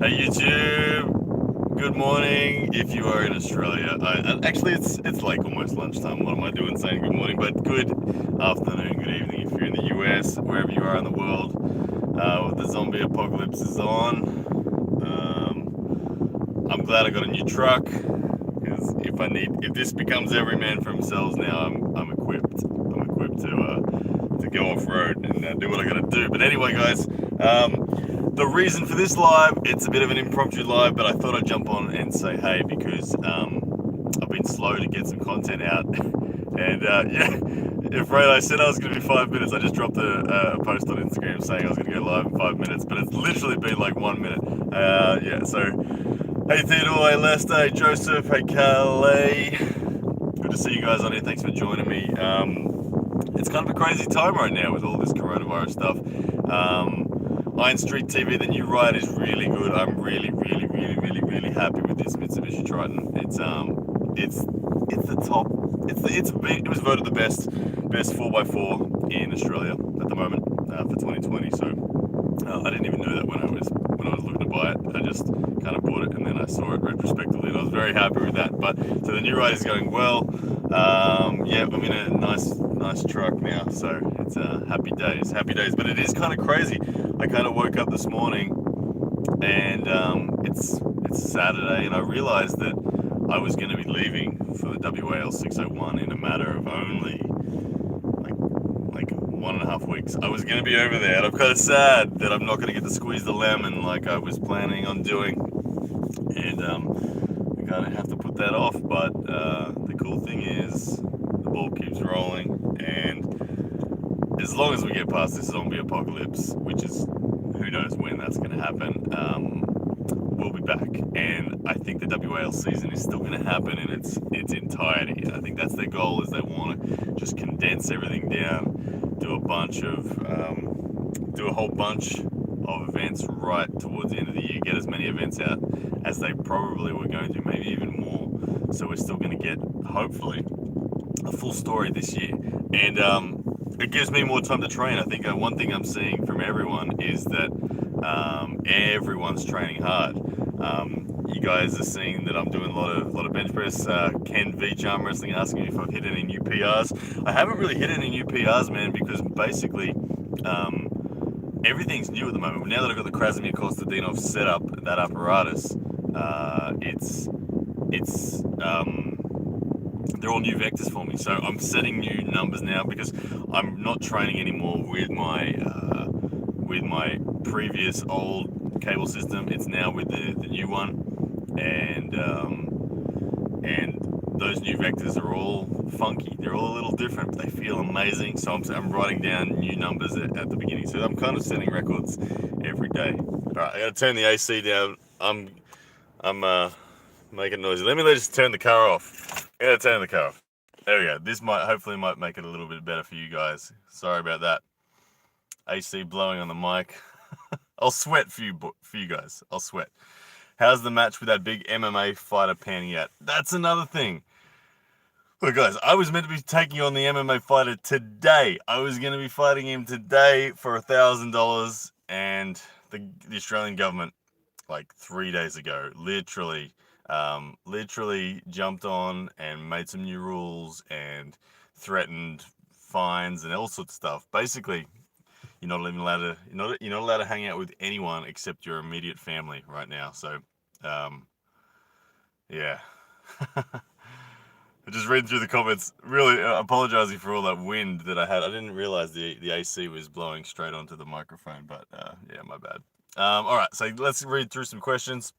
Hey YouTube, good morning if you are in Australia. Actually, it's like almost lunchtime. What am I doing saying good morning? But good afternoon, good evening if you're in the US, wherever you are in the world. The zombie apocalypse is on. I'm glad I got a new truck because if this becomes every man for himself now, I'm equipped. I'm equipped to go off road and do what I got to do. But anyway, guys. The reason for this live, it's a bit of an impromptu live, but I thought I'd jump on and say hey because I've been slow to get some content out. And if I said I was going to be 5 minutes, I just dropped a post on Instagram saying I was going to go live in 5 minutes, but it's literally been like 1 minute. So hey Theodore, hey Lester, hey Joseph, hey Calais. Good to see you guys on here. Thanks for joining me. It's kind of a crazy time right now with all this coronavirus stuff. Iron Street TV, the new ride is really good. I'm really happy with this Mitsubishi Triton. It's the top. It was voted the best 4x4 in Australia at the moment for 2020. So I didn't even know that when I was looking to buy it. I just kind of bought it and then I saw it retrospectively and I was very happy with that. But so the new ride is going well. Yeah, I'm in a nice truck now, so it's happy days. But it is kind of crazy. I kind of woke up this morning and it's Saturday, and I realized that I was going to be leaving for the WAL 601 in a matter of only like 1.5 weeks. I was going to be over there, and I'm kind of sad that I'm not going to get to squeeze the lemon like I was planning on doing, and we kind of have to put that off. But the cool thing is the ball keeps rolling, and as long as we get past this zombie apocalypse, which is who knows when that's going to happen, we'll be back. And I think the WAL season is still going to happen in its entirety. I think that's their goal, is they want to just condense everything down, do a whole bunch of events right towards the end of the year, get as many events out as they probably were going to, maybe even more. So we're still going to get, hopefully, a full story this year. And it gives me more time to train. I think one thing I'm seeing from everyone is that everyone's training hard. You guys are seeing that I'm doing a lot of bench press. Ken V Armwrestling asking me if I've hit any new PRs. I haven't really hit any new PRs, man, because basically everything's new at the moment. Now that I've got the Krasimir Kostadinov set up, that apparatus, it's they're all new vectors for me. So I'm setting new numbers now because I'm not training anymore with my previous old cable system. It's now with the new one, and those new vectors are all funky. They're all a little different, but they feel amazing. So I'm writing down new numbers at the beginning. So I'm kind of setting records every day. All right, I got to turn the AC down. I'm making noise. Let me just turn the car off. I gotta turn the car off. There we go. This hopefully might make it a little bit better for you guys. Sorry about that. AC blowing on the mic. I'll sweat for you guys. I'll sweat. How's the match with that big MMA fighter panning out? That's another thing. Look, guys, I was meant to be taking on the MMA fighter today. I was going to be fighting him today for $1,000, and the Australian government, like 3 days ago, literally jumped on and made some new rules and threatened fines and all sorts of stuff. Basically, you're not even allowed to you're not allowed to hang out with anyone except your immediate family right now. So, yeah. I just read through the comments, really apologizing for all that wind that I had. I didn't realize the AC was blowing straight onto the microphone, but yeah, my bad. All right, so let's read through some questions.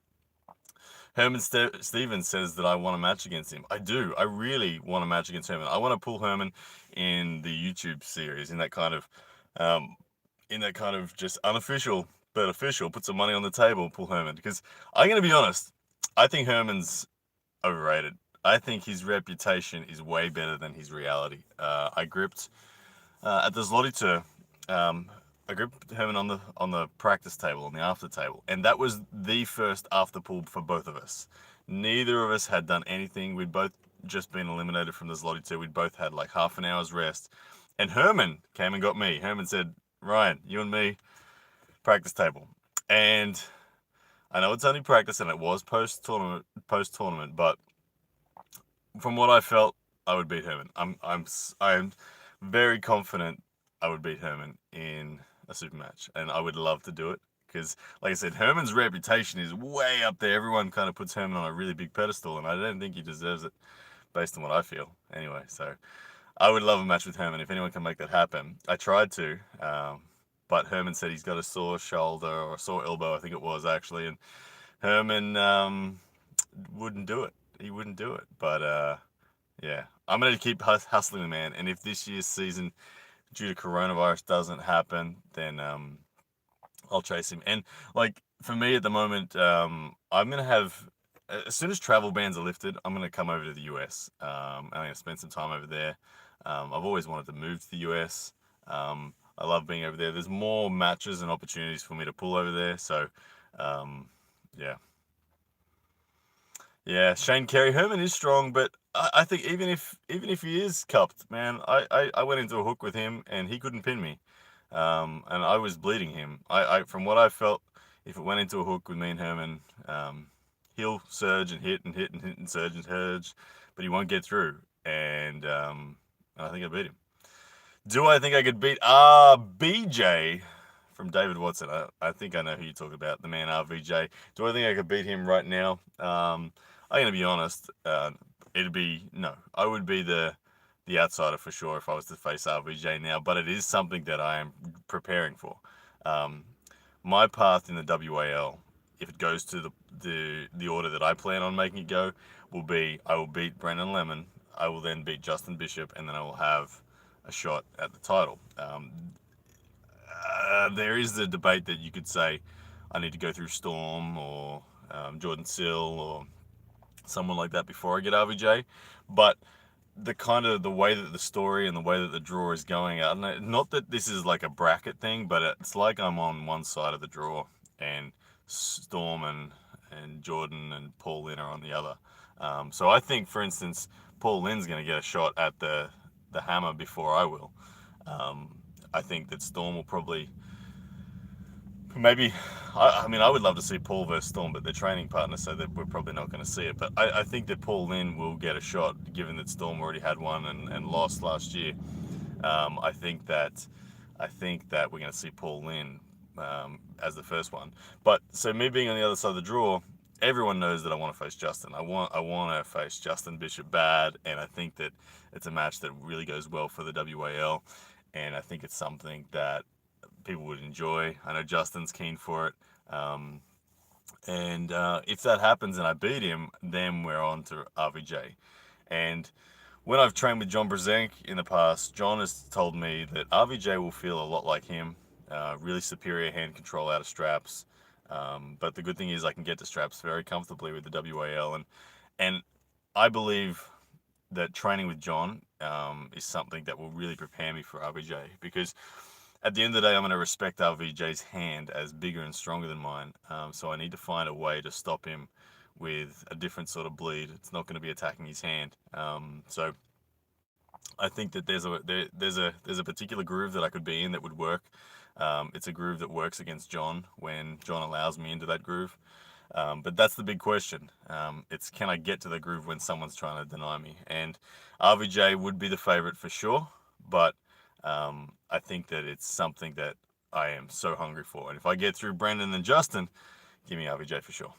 Herman Stevens says that I want a match against him. I do. I really want a match against Herman. I want to pull Herman in the YouTube series, in that kind of just unofficial but official. Put some money on the table, pull Herman. Because I'm going to be honest, I think Herman's overrated. I think his reputation is way better than his reality. I gripped at the Zloty I gripped Herman on the practice table, on the after table, and that was the first after pull for both of us. Neither of us had done anything. We'd both just been eliminated from the Zloty. We'd both had like half an hour's rest, and Herman came and got me. Herman said, "Ryan, you and me, practice table," and I know it's only practice and it was post tournament, but from what I felt, I would beat Herman. I'm very confident I would beat Herman in a super match, and I would love to do it because, like I said, Herman's reputation is way up there. Everyone kind of puts Herman on a really big pedestal, and I don't think he deserves it based on what I feel. Anyway, so I would love a match with Herman if anyone can make that happen. I tried to, but Herman said he's got a sore shoulder or a sore elbow, I think it was actually, and Herman wouldn't do it. He wouldn't do it, but yeah, I'm going to keep hustling the man. And if this year's season, due to coronavirus, doesn't happen, then I'll chase him. And like for me at the moment, I'm going to have, as soon as travel bans are lifted, I'm going to come over to the US. I'm going to spend some time over there. I've always wanted to move to the US. I love being over there. There's more matches and opportunities for me to pull over there. So, um, yeah. Yeah, Shane Carey. Herman is strong, but I think even if he is cupped, man, I went into a hook with him and he couldn't pin me, and I was bleeding him. I from what I felt, if it went into a hook with me and Herman, he'll surge and hit and hit and hit and surge, but he won't get through, and I think I beat him. Do I think I could beat BJ from David Watson? I think I know who you're talking about, the man RVJ. Do I think I could beat him right now? I'm gonna be honest. It'd be no. I would be the outsider for sure if I was to face RVJ now. But it is something that I am preparing for. Um, my path in the WAL, if it goes to the order that I plan on making it go, will be I will beat Brendan Lemon. I will then beat Justin Bishop, and then I will have a shot at the title. There is the debate that you could say I need to go through Storm or Jordan Sill or someone like that before I get RVJ. But the way that the story and the way that the draw is going, I don't know, not that this is like a bracket thing, but it's like I'm on one side of the draw and Storm and Jordan and Paul Lynn are on the other. So I think, for instance, Paul Lynn's going to get a shot at the hammer before I will. I think that Storm will probably maybe. I mean, I would love to see Paul versus Storm, but they're training partners, so that we're probably not going to see it. But I think that Paul Lynn will get a shot, given that Storm already had one and lost last year. I think that we're going to see Paul Lynn as the first one. But so me being on the other side of the draw, everyone knows that I want to face Justin. I want to face Justin Bishop bad, and I think that it's a match that really goes well for the WAL, and I think it's something that people would enjoy. I know Justin's keen for it. And if that happens and I beat him, then we're on to RVJ. And when I've trained with John Brzenk in the past, John has told me that RVJ will feel a lot like him. Really superior hand control out of straps. But the good thing is I can get to straps very comfortably with the WAL. And I believe that training with John is something that will really prepare me for RVJ, because at the end of the day, I'm going to respect RVJ's hand as bigger and stronger than mine. So I need to find a way to stop him with a different sort of bleed. It's not going to be attacking his hand. So I think that there's a particular groove that I could be in that would work. It's a groove that works against John when John allows me into that groove. But that's the big question. It's can I get to the groove when someone's trying to deny me? And RVJ would be the favorite for sure, but I think that it's something that I am so hungry for. And if I get through Brendan and Justin, give me RVJ for sure.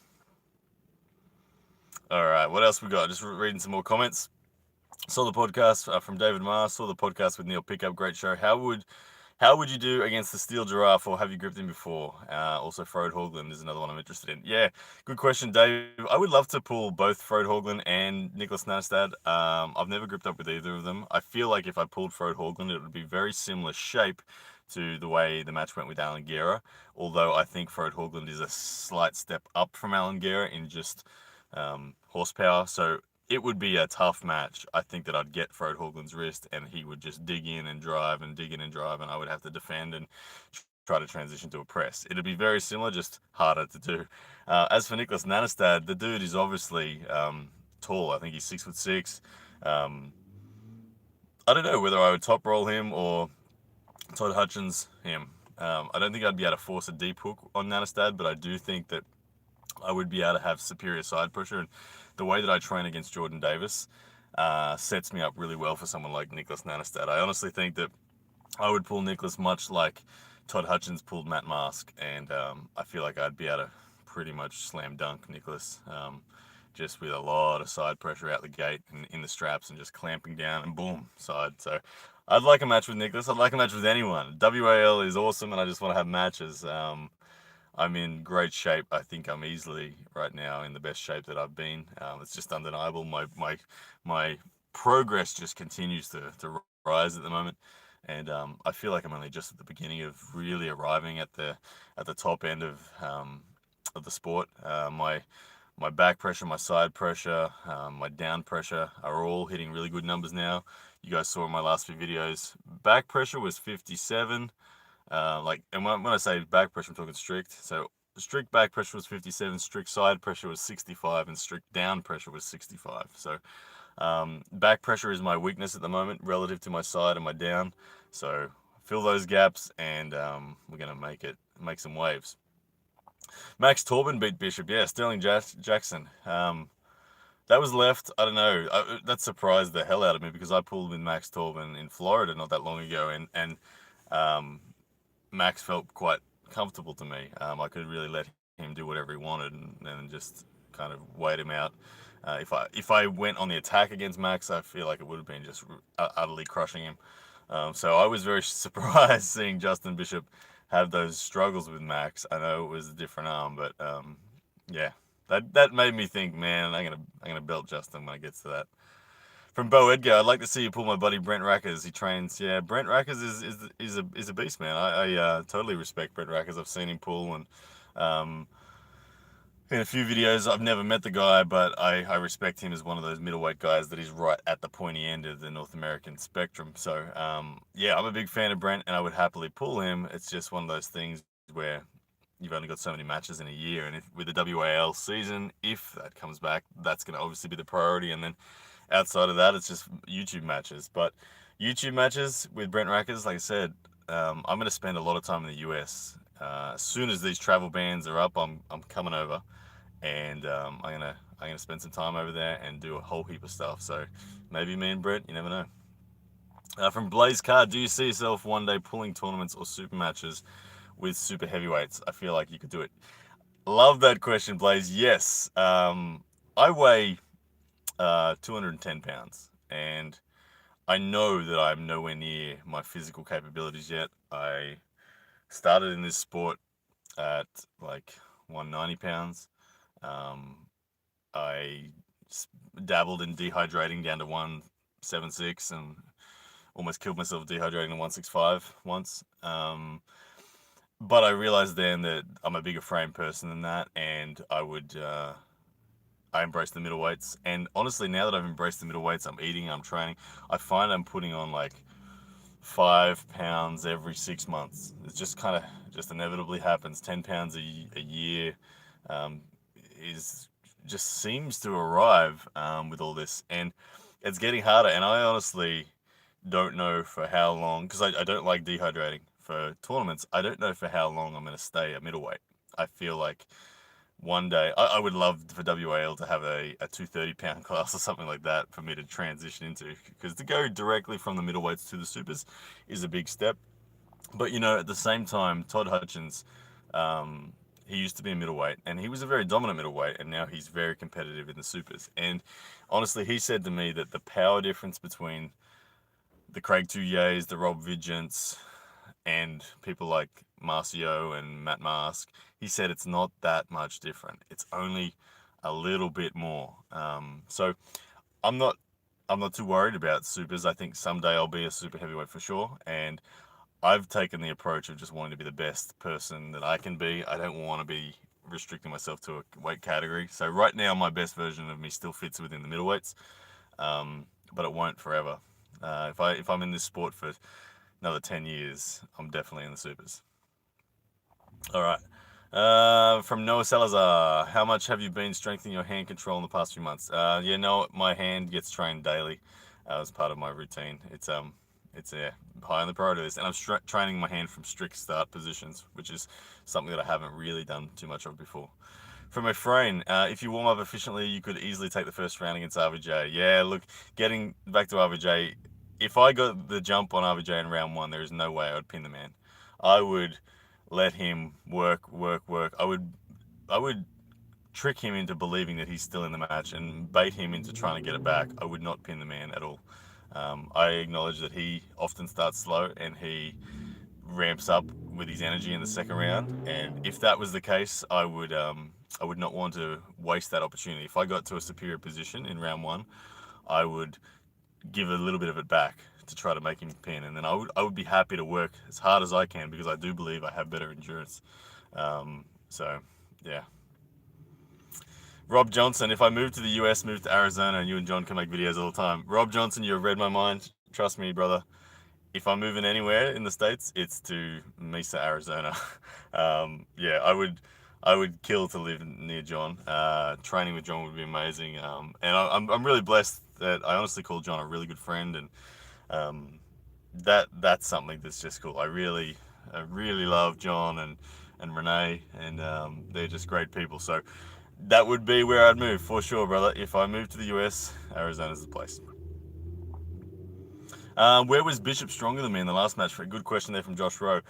All right, what else we got? Just reading some more comments. Saw the podcast from David Mars. Saw the podcast with Neil Pickup. Great show. How would you do against the steel giraffe, or have you gripped him before? Also, Frode Haugland is another one I'm interested in. Yeah, good question, Dave. I would love to pull both Frode Haugland and Nicholas Nanestad. I've never gripped up with either of them. I feel like if I pulled Frode Haugland, it would be very similar shape to the way the match went with Alan Guerra, although I think Frode Haugland is a slight step up from Alan Guerra in just horsepower. So it would be a tough match. I think that I'd get Frode Haugland's wrist and he would just dig in and drive and dig in and drive, and I would have to defend and try to transition to a press. It'd be very similar, just harder to do. As for Nicholas Nanestad, the dude is obviously tall. I think he's 6'6". I don't know whether I would top roll him or Todd Hutchins him. I don't think I'd be able to force a deep hook on Nanestad, but I do think that I would be able to have superior side pressure. And the way that I train against Jordan Davis sets me up really well for someone like Nicholas Nanestad. I honestly think that I would pull Nicholas much like Todd Hutchins pulled Matt Mask, and I feel like I'd be able to pretty much slam dunk Nicholas, just with a lot of side pressure out the gate and in the straps and just clamping down and boom, side. So I'd like a match with Nicholas. I'd like a match with anyone. WAL is awesome, and I just want to have matches. I'm in great shape. I think I'm easily right now in the best shape that I've been. It's just undeniable. My progress just continues to rise at the moment, and I feel like I'm only just at the beginning of really arriving at the top end of the sport. My back pressure, my side pressure, my down pressure are all hitting really good numbers now. You guys saw in my last few videos, back pressure was 57. And when I say back pressure, I'm talking strict. So strict back pressure was 57, strict side pressure was 65, and strict down pressure was 65. So back pressure is my weakness at the moment relative to my side and my down. So fill those gaps, and we're gonna make some waves. Max Torben beat Bishop. Yeah, Sterling Jackson. That was left. I don't know. That surprised the hell out of me because I pulled with Max Torben in Florida not that long ago, and um, Max felt quite comfortable to me. I could really let him do whatever he wanted and just kind of wait him out. If I went on the attack against Max, I feel like it would have been just utterly crushing him. So I was very surprised seeing Justin Bishop have those struggles with Max. I know it was a different arm, but yeah, that made me think, man, I'm gonna belt Justin when it gets to that. From Bo Edgar, I'd like to see you pull my buddy Brent Rackers. He trains. Yeah, Brent Rackers is a beast, man. I totally respect Brent Rackers. I've seen him pull, and um, in a few videos, I've never met the guy, but I respect him as one of those middleweight guys that is right at the pointy end of the North American spectrum. So yeah, I'm a big fan of Brent, and I would happily pull him. It's just one of those things where you've only got so many matches in a year, and if with the WAL season, if that comes back, that's going to obviously be the priority, and then outside of that, it's just YouTube matches. But YouTube matches with Brent Rackers, like I said, I'm going to spend a lot of time in the US. As soon as these travel bans are up, I'm coming over, and I'm gonna spend some time over there and do a whole heap of stuff. So maybe me and Brent, you never know. From Blaze Card, do you see yourself one day pulling tournaments or super matches with super heavyweights? I feel like you could do it. Love that question, Blaze. Yes. I weigh 210 pounds, and I know that I'm nowhere near my physical capabilities yet. I started in this sport at like 190 pounds. Um, I dabbled in dehydrating down to 176 and almost killed myself dehydrating to 165 once. But I realized then that I'm a bigger frame person than that, and I embrace the middleweights. And honestly, now that I've embraced the middleweights, I'm eating, I'm training. I find I'm putting on like 5 pounds every 6 months. It's just kind of just inevitably happens. 10 pounds a year um, is just seems to arrive with all this, and it's getting harder. And I honestly don't know for how long because I don't like dehydrating for tournaments. I don't know for how long I'm going to stay at middleweight. I feel like one day I would love for WAL to have a 230-pound class or something like that for me to transition into, because to go directly from the middleweights to the supers is a big step. But at the same time, Todd Hutchins, he used to be a middleweight, and he was a very dominant middleweight, and now he's very competitive in the supers. And honestly, he said to me that the power difference between the Craig Tuyes, the Rob Vigents, and people like Marcio and Matt Mask, he said it's not that much different. It's only a little bit more. So I'm not I'm not too worried about supers. I think someday I'll be a super heavyweight for sure, and I've taken the approach of just wanting to be the best person that I can be. I don't want to be restricting myself to a weight category. So right now, my best version of me still fits within the middleweights, but it won't forever. If I'm in this sport for another 10 years, I'm definitely in the supers. All right. From Noah Salazar, how much have you been strengthening your hand control in the past few months? Yeah, no, my hand gets trained daily as part of my routine. It's high on the priority list, and I'm training my hand from strict start positions, which is something that I haven't really done too much of before. From Efrain, if you warm up efficiently, you could easily take the first round against RVJ. Yeah, look, getting back to RVJ, if I got the jump on RVJ in round one, there is no way I would pin the man. I would let him work, work, work. I would trick him into believing that he's still in the match and bait him into trying to get it back. I would not pin the man at all. I acknowledge that he often starts slow and he ramps up with his energy in the second round. And if that was the case, I would not want to waste that opportunity. If I got to a superior position in round one, I would give a little bit of it back to try to make him pin, and then I would be happy to work as hard as I can because I do believe I have better endurance. So yeah. Rob Johnson, if I move to the US, move to Arizona, and you and John can make videos all the time. Rob Johnson, you've read my mind. Trust me, brother. If I'm moving anywhere in the States, it's to Mesa, Arizona. Yeah, I would kill to live near John. Training with John would be amazing. And I'm really blessed that I honestly call John a really good friend, and um, that's something that's just cool. I really love John and Renee, and they're just great people. So that would be where I'd move for sure, brother. If I move to the US, Arizona's the place. Where was Bishop stronger than me in the last match? Good question there from Josh Rowe.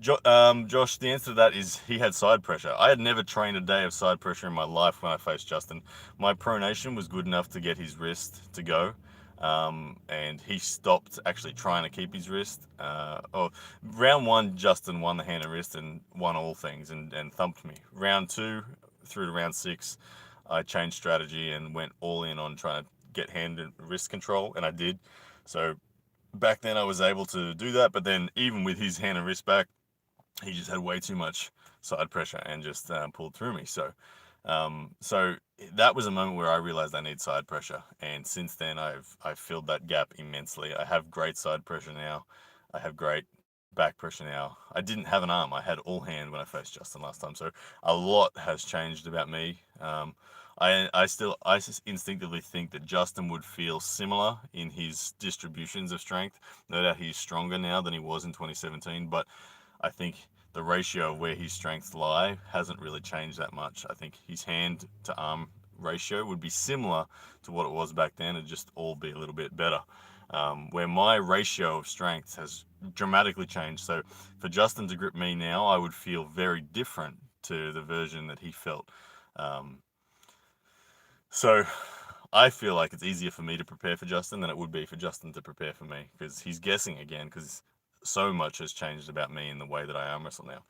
Josh, the answer to that is he had side pressure. I had never trained a day of side pressure in my life when I faced Justin. My pronation was good enough to get his wrist to go, and he stopped actually trying to keep his wrist. Round one, Justin won the hand and wrist and won all things and thumped me. Round two through to round six, I changed strategy and went all in on trying to get hand and wrist control, and I did. So back then I was able to do that, but then even with his hand and wrist back, he just had way too much side pressure and just pulled through me. So that was a moment where I realized I need side pressure, and since then I've filled that gap immensely. I have great side pressure now. I have great back pressure now. I didn't have an arm. I had all hand when I faced Justin last time. So a lot has changed about me. I just instinctively think that Justin would feel similar in his distributions of strength. No doubt he's stronger now than he was in 2017, but I think the ratio of where his strengths lie hasn't really changed that much. I think his hand to arm ratio would be similar to what it was back then, and just all be a little bit better. Where my ratio of strengths has dramatically changed. So for Justin to grip me now, I would feel very different to the version that he felt. Um, so I feel like it's easier for me to prepare for Justin than it would be for Justin to prepare for me, because he's guessing again, because so much has changed about me in the way that I arm wrestle now.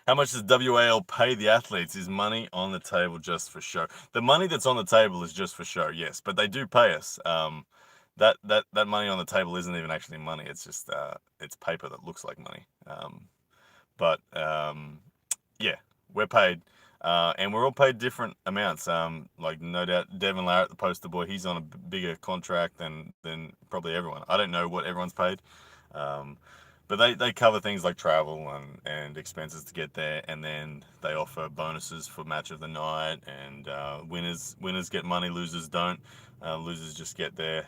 How much does WAL pay the athletes? Is money on the table just for show? The money that's on the table is just for show, yes, but they do pay us. That money on the table isn't even actually money. It's just it's paper that looks like money. But yeah, we're paid. And we're all paid different amounts. Like no doubt, Devin Larratt, the poster boy, he's on a bigger contract than probably everyone. I don't know what everyone's paid, um, but they cover things like travel and expenses to get there, and then they offer bonuses for match of the night, and winners get money, losers don't. Losers just get their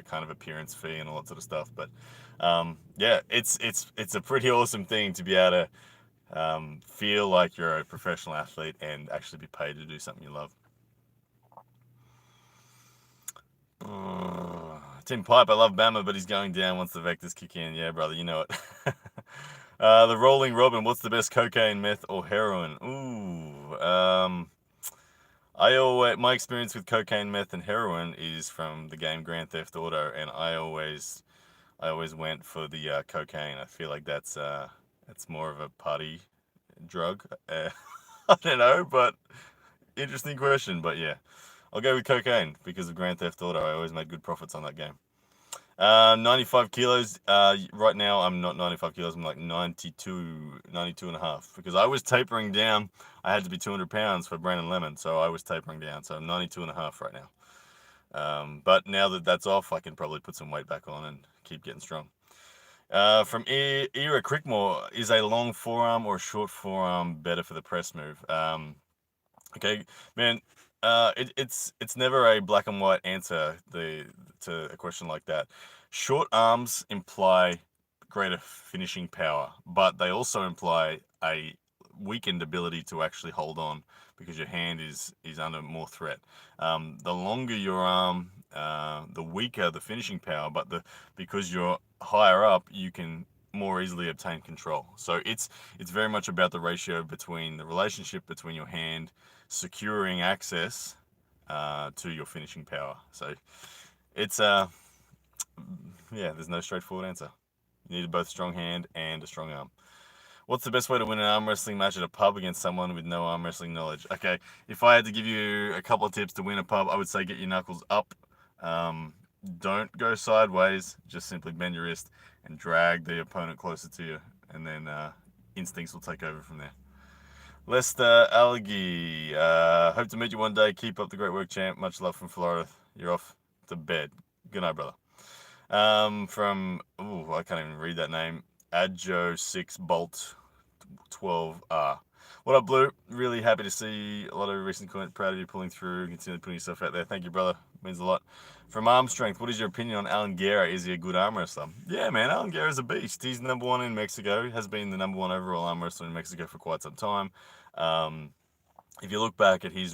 kind of appearance fee and all that sort of stuff. But yeah, it's a pretty awesome thing to be able to feel like you're a professional athlete and actually be paid to do something you love. Tim Pipe, I love Bama, but he's going down once the vectors kick in. Yeah, brother, you know it. The Rolling Robin, what's the best, cocaine, meth, or heroin? Ooh, my experience with cocaine, meth, and heroin is from the game Grand Theft Auto, and I always went for the cocaine. I feel like that's more of a party drug. I don't know, but interesting question. But yeah, I'll go with cocaine because of Grand Theft Auto. I always made good profits on that game. 95 kilos. Right now, I'm not 95 kilos. I'm like 92 and a half, because I was tapering down. I had to be 200 pounds for Brandon Lemon, so I was tapering down. So I'm 92 and a half right now. But now that that's off, I can probably put some weight back on and keep getting strong. From Era Crickmore, is a long forearm or a short forearm better for the press move? Okay, man, it's never a black and white answer to a question like that. Short arms imply greater finishing power, but they also imply a weakened ability to actually hold on because your hand is under more threat. The longer your arm, the weaker the finishing power, but because you're higher up, you can more easily obtain control. So it's very much about the ratio between the relationship between your hand securing access to your finishing power. So it's yeah, there's no straightforward answer. You need both strong hand and a strong arm. What's the best way to win an arm wrestling match at a pub against someone with no arm wrestling knowledge? Okay, if I had to give you a couple of tips to win a pub, I would say get your knuckles up. Um, don't go sideways. Just simply bend your wrist and drag the opponent closer to you, and then instincts will take over from there. Lester Algie, hope to meet you one day. Keep up the great work, champ. Much love from Florida. You're off to bed. Good night, brother. I can't even read that name. Adjo 6 Bolt 12R. What up, Blue? Really happy to see a lot of recent comment. Proud of you pulling through, continuing putting yourself out there. Thank you, brother. Means a lot. From Arm Strength, what is your opinion on Alan Guerra? Is he a good arm wrestler? Yeah, man, Alan Guerra's a beast. He's number one in Mexico. Has been the number one overall arm wrestler in Mexico for quite some time. If you look back at his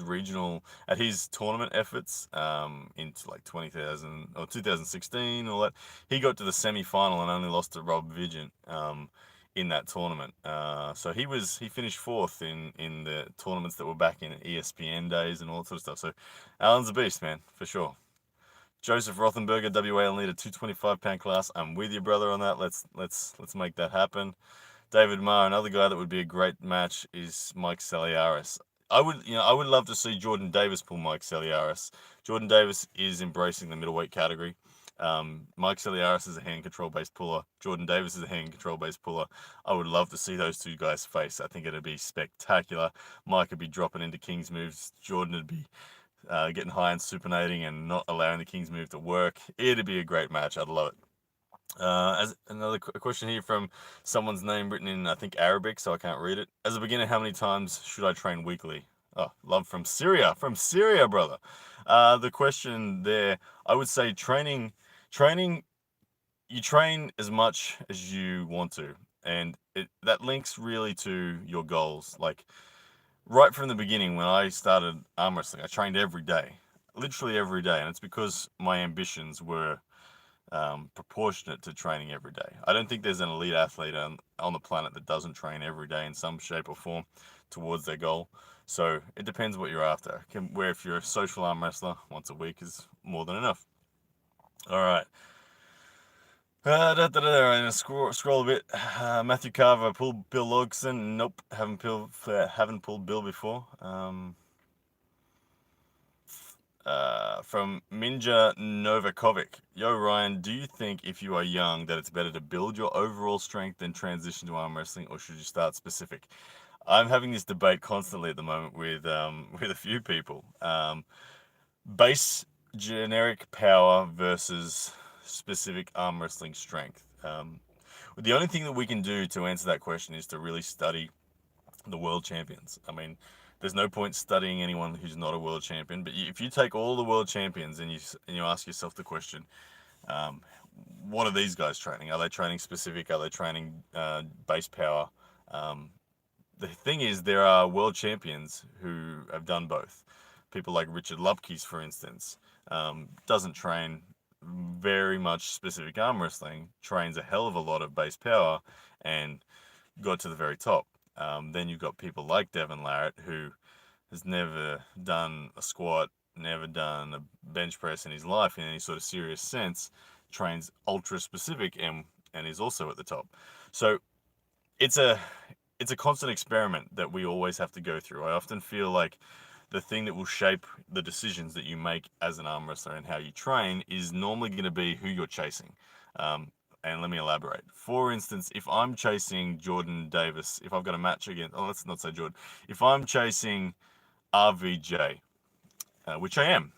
tournament efforts into like 20,000 or 2016, all that, he got to the semi-final and only lost to Rob Vigent in that tournament. So he finished fourth in the tournaments that were back in ESPN days and all that sort of stuff. So Alan's a beast, man, for sure. Joseph Rothenberger, WA will need a 225-pound class. I'm with you, brother, on that. Let's make that happen. David Marr, another guy that would be a great match is Mike Saliaris. I would love to see Jordan Davis pull Mike Saliaris. Jordan Davis is embracing the middleweight category. Mike Saliaris is a hand control based puller. Jordan Davis is a hand control based puller. I would love to see those two guys face. I think it'd be spectacular. Mike would be dropping into King's moves. Jordan would be getting high and supinating and not allowing the King's move to work. It'd be a great match. I'd love it. As another question here from someone's name written in, I think, Arabic, so I can't read it. As a beginner, how many times should I train weekly? Oh, love from Syria, brother. The question there, I would say training, you train as much as you want to, and that links really to your goals. Like right from the beginning, when I started arm wrestling, I trained every day, literally every day, and it's because my ambitions were proportionate to training every day. I don't think there's an elite athlete on the planet that doesn't train every day in some shape or form towards their goal. So it depends what you're after. Where if you're a social arm wrestler, once a week is more than enough. All right. I'm gonna scroll a bit. Matthew Carver pulled Bill Logson. Nope, haven't pulled Bill before. From Minja Novakovic. Yo, Ryan, do you think if you are young that it's better to build your overall strength than transition to arm wrestling, or should you start specific? I'm having this debate constantly at the moment with with a few people. Base generic power versus specific arm wrestling strength. The only thing that we can do to answer that question is to really study the world champions. I mean, there's no point studying anyone who's not a world champion. But if you take all the world champions and you ask yourself the question, what are these guys training? Are they training specific? Are they training base power? The thing is, there are world champions who have done both. People like Richard Lupkes, for instance, doesn't train very much specific arm wrestling, trains a hell of a lot of base power, and got to the very top. Then you've got people like Devin Larratt, who has never done a squat, never done a bench press in his life in any sort of serious sense, trains ultra specific and is also at the top. So it's a constant experiment that we always have to go through. I often feel like the thing that will shape the decisions that you make as an arm wrestler and how you train is normally going to be who you're chasing. And let me elaborate. For instance, if I'm chasing Jordan Davis, if I've got a match against, let's not say Jordan, if I'm chasing RVJ, which I am,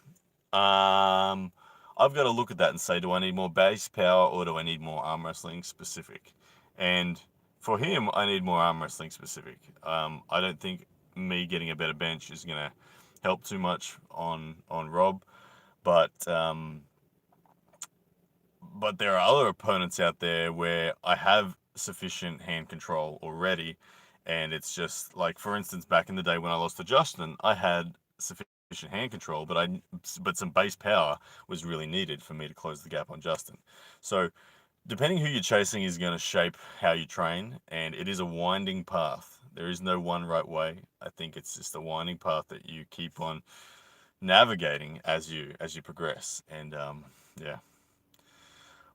I've got to look at that and say, do I need more base power or do I need more arm wrestling specific? And for him, I need more arm wrestling specific. I don't think me getting a better bench is going to help too much on Rob, but there are other opponents out there where I have sufficient hand control already, And it's just like, for instance, back in the day when I lost to Justin, I had sufficient hand control, but some base power was really needed for me to close the gap on Justin. So depending who you're chasing is going to shape how you train, and it is a winding path. There is no one right way. I think it's just a winding path that you keep on navigating as you progress. And yeah,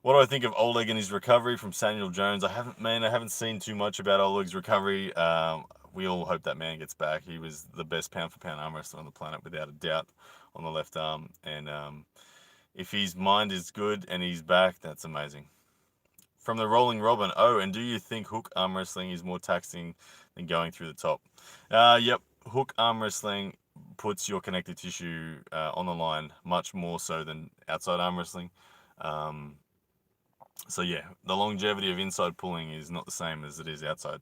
what do I think of Oleg and his recovery from Samuel Jones? I haven't seen too much about Oleg's recovery. We all hope that man gets back. He was the best pound for pound arm wrestler on the planet, without a doubt, on the left arm. And if his mind is good and he's back, that's amazing. From the Rolling Robin, oh, and do you think hook arm wrestling is more taxing than going through the top? Yep, hook arm wrestling puts your connective tissue on the line much more so than outside arm wrestling. Um, so yeah, the longevity of inside pulling is not the same as it is outside.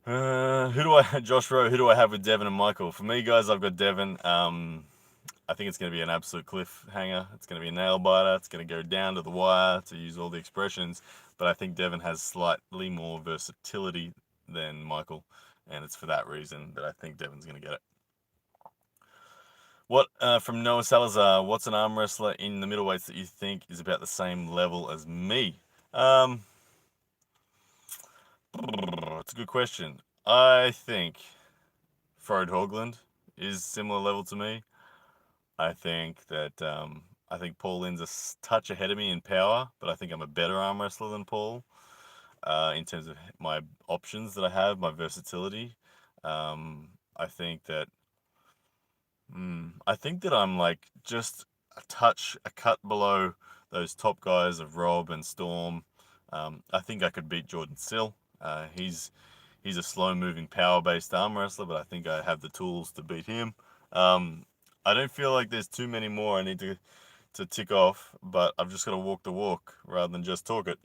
Josh Rowe, who do I have with Devin and Michael? For me, guys, I've got Devin. I think it's going to be an absolute cliffhanger. It's going to be a nail biter. It's going to go down to the wire, to use all the expressions. But I think Devin has slightly more versatility than Michael, and it's for that reason that I think Devin's going to get it. What from Noah Salazar? What's an arm wrestler in the middleweights that you think is about the same level as me? It's a good question. I think Frode Hogland is similar level to me. I think that I think Paul Lynn's a touch ahead of me in power, but I think I'm a better arm wrestler than Paul in terms of my options that I have, my versatility. I think that I'm like just a cut below those top guys of Rob and Storm. I think I could beat Jordan Sill. He's a slow moving power based arm wrestler, but I think I have the tools to beat him. I don't feel like there's too many more I need to tick off, but I've just got to walk the walk rather than just talk it.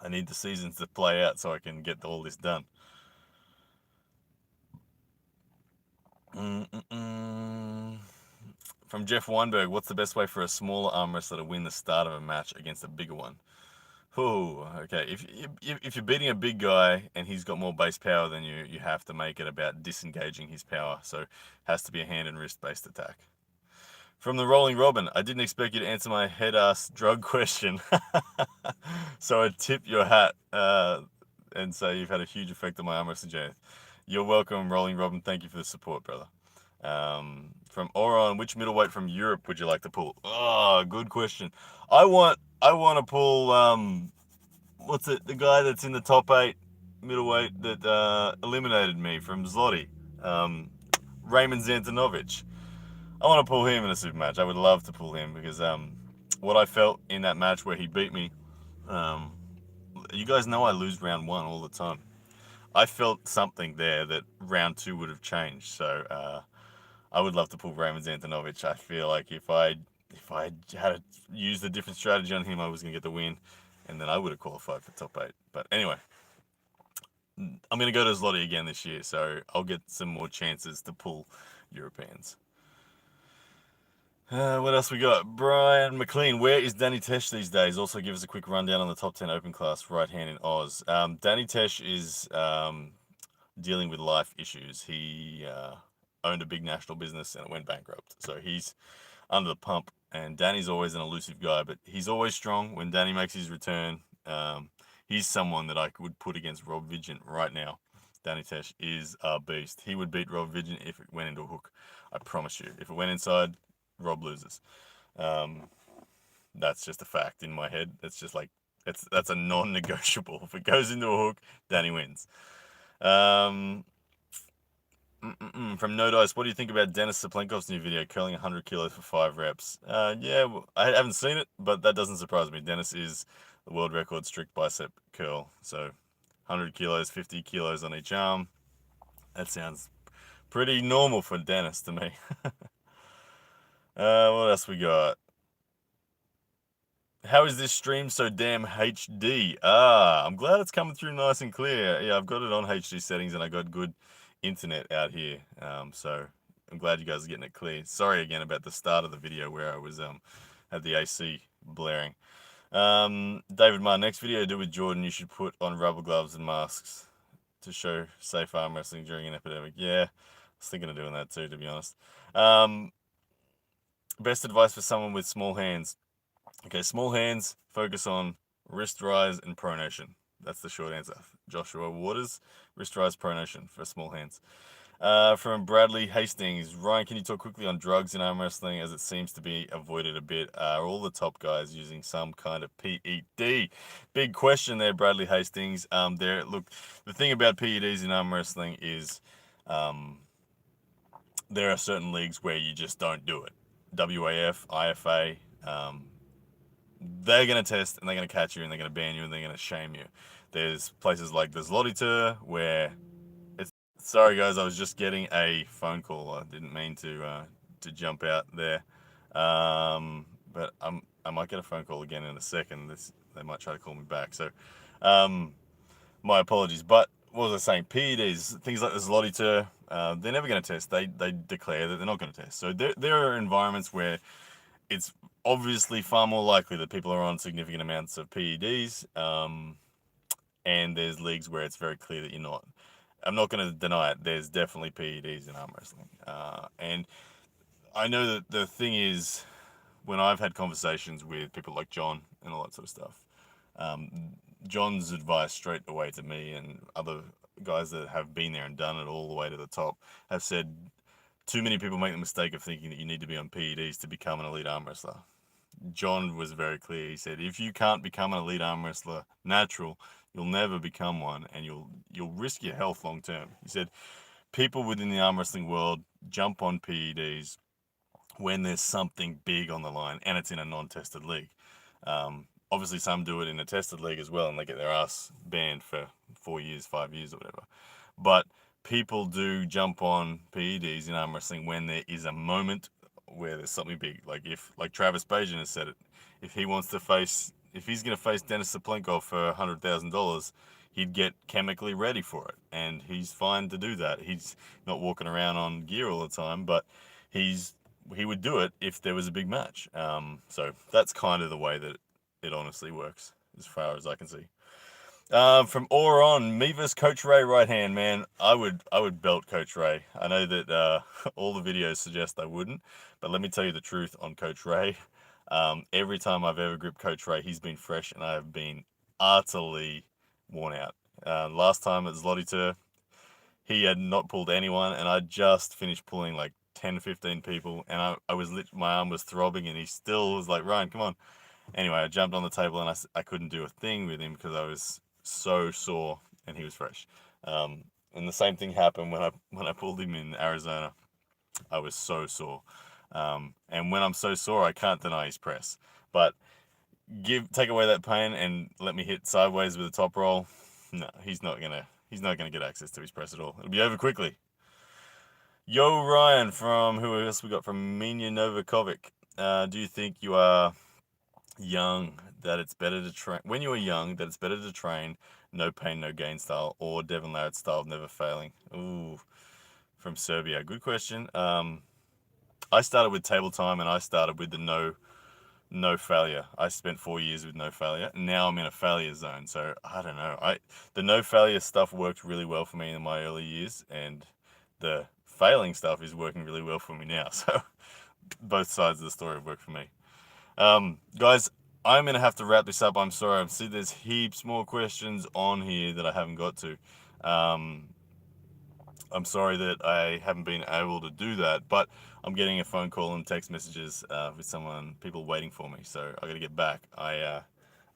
I need the seasons to play out so I can get all this done. Mm-mm-mm. From Jeff Weinberg, what's the best way for a smaller arm wrestler to win the start of a match against a bigger one? Oh, okay. If you're beating a big guy and he's got more base power than you, you have to make it about disengaging his power. So it has to be a hand and wrist based attack. From the Rolling Robin, I didn't expect you to answer my head ass drug question. So I tip your hat and say you've had a huge effect on my arm wrestling journey. You're welcome, Rolling Robin. Thank you for the support, brother. From Oron, which middleweight from Europe would you like to pull? Oh, good question. I want to pull what's it? The guy that's in the top 8 middleweight that eliminated me from Zloty, Raymond Zantanovich. I want to pull him in a super match. I would love to pull him because what I felt in that match where he beat me, um, you guys know I lose round 1 all the time. I felt something there that round 2 would have changed. So I would love to pull Raymond Zantanovich. I feel like if I had used a different strategy on him, I was going to get the win, and then I would have qualified for top 8. But anyway, I'm going to go to Zloty again this year, so I'll get some more chances to pull Europeans. What else we got? Brian McLean, where is Danny Tesh these days? Also, give us a quick rundown on the top 10 open class right hand in Oz. Danny Tesh is dealing with life issues. He owned a big national business and it went bankrupt. So he's under the pump. And Danny's always an elusive guy, but he's always strong. When Danny makes his return, he's someone that I would put against Rob Vigent right now. Danny Tesh is a beast. He would beat Rob Vigent if it went into a hook. I promise you. If it went inside, Rob loses. That's just a fact in my head. It's just like that's a non-negotiable. If it goes into a hook, Danny wins. From No Dice, what do you think about Dennis Saplenkov's new video, curling 100 kilos for 5 reps? Yeah, I haven't seen it, but that doesn't surprise me. Dennis is the world record strict bicep curl. So 100 kilos, 50 kilos on each arm. That sounds pretty normal for Dennis to me. What else we got? How is this stream so damn HD? I'm glad it's coming through nice and clear. Yeah, I've got it on HD settings and I got good internet out here. So I'm glad you guys are getting it clear. Sorry again about the start of the video where I was had the AC blaring. David Ma, next video I do with Jordan, you should put on rubber gloves and masks to show safe arm wrestling during an epidemic. Yeah, I was thinking of doing that too, to be honest. Best advice for someone with small hands. Okay, small hands, focus on wrist rise and pronation. That's the short answer. Joshua Waters, wrist rise pronation for small hands. From Bradley Hastings, Ryan, can you talk quickly on drugs in arm wrestling as it seems to be avoided a bit? Are all the top guys using some kind of PED? Big question there, Bradley Hastings. Look, the thing about PEDs in arm wrestling is, there are certain leagues where you just don't do it. WAF, IFA, they're going to test and they're going to catch you and they're going to ban you and they're going to shame you. There's places like the Zlotiter where it's... Sorry guys, I was just getting a phone call. I didn't mean to jump out there. But I might get a phone call again in a second. They might try to call me back. So my apologies. But what was I saying? PEDs, things like the Zlotiter, they're never going to test. They declare that they're not going to test. So there are environments where it's obviously far more likely that people are on significant amounts of PEDs, and there's leagues where it's very clear that you're not. I'm not going to deny it. There's definitely PEDs in arm wrestling. And I know that the thing is, when I've had conversations with people like John and all that sort of stuff, John's advice straight away to me and other guys that have been there and done it all the way to the top have said, too many people make the mistake of thinking that you need to be on PEDs to become an elite arm wrestler. John was very clear. He said, if you can't become an elite arm wrestler natural, you'll never become one, and you'll risk your health long term. He said, people within the arm wrestling world jump on PEDs when there's something big on the line and it's in a non-tested league. Obviously, some do it in a tested league as well, and they get their ass banned for 4 years, 5 years, or whatever. But people do jump on PEDs in arm wrestling when there is a moment where there's something big. Like Travis Bajan has said it, if he's going to face Dennis Saplenko for $100,000, he'd get chemically ready for it, and he's fine to do that. He's not walking around on gear all the time, but he would do it if there was a big match. So that's kind of the way that it honestly works, as far as I can see. From on, me versus Coach Ray right hand, man. I would belt Coach Ray. I know that all the videos suggest I wouldn't, but let me tell you the truth on Coach Ray. Every time I've ever gripped Coach Ray, he's been fresh and I have been utterly worn out. Last time at Zlotiter, he had not pulled anyone, and I just finished pulling like 10, 15 people, and my arm was throbbing, and he still was like, Ryan, come on. Anyway, I jumped on the table, and I couldn't do a thing with him because I was so sore, and he was fresh. And the same thing happened when I pulled him in Arizona. I was so sore. And when I'm so sore, I can't deny his press. But take away that pain and let me hit sideways with a top roll. No, he's not gonna get access to his press at all. It'll be over quickly. Yo, Ryan, from who else we got? From Mina Novakovic. Do you think you are young that it's better to train when you are young that it's better to train no pain no gain style or Devin Larratt style of never failing? Ooh, from Serbia. Good question. I started with table time and I started with the no failure. I spent 4 years with no failure. Now I'm in a failure zone. So I don't know. The no failure stuff worked really well for me in my early years, and the failing stuff is working really well for me now. So both sides of the story have worked for me. Guys, I'm going to have to wrap this up. I'm sorry. I see there's heaps more questions on here that I haven't got to. I'm sorry that I haven't been able to do that, but I'm getting a phone call and text messages with people waiting for me. So I got to get back. I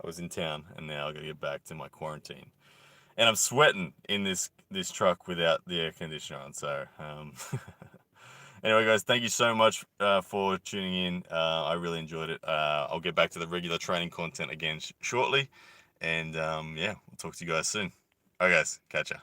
was in town, and now I got to get back to my quarantine. And I'm sweating in this truck without the air conditioner on. So anyway, guys, thank you so much for tuning in. I really enjoyed it. I'll get back to the regular training content again shortly. And yeah, we'll talk to you guys soon. All right, guys, catch ya.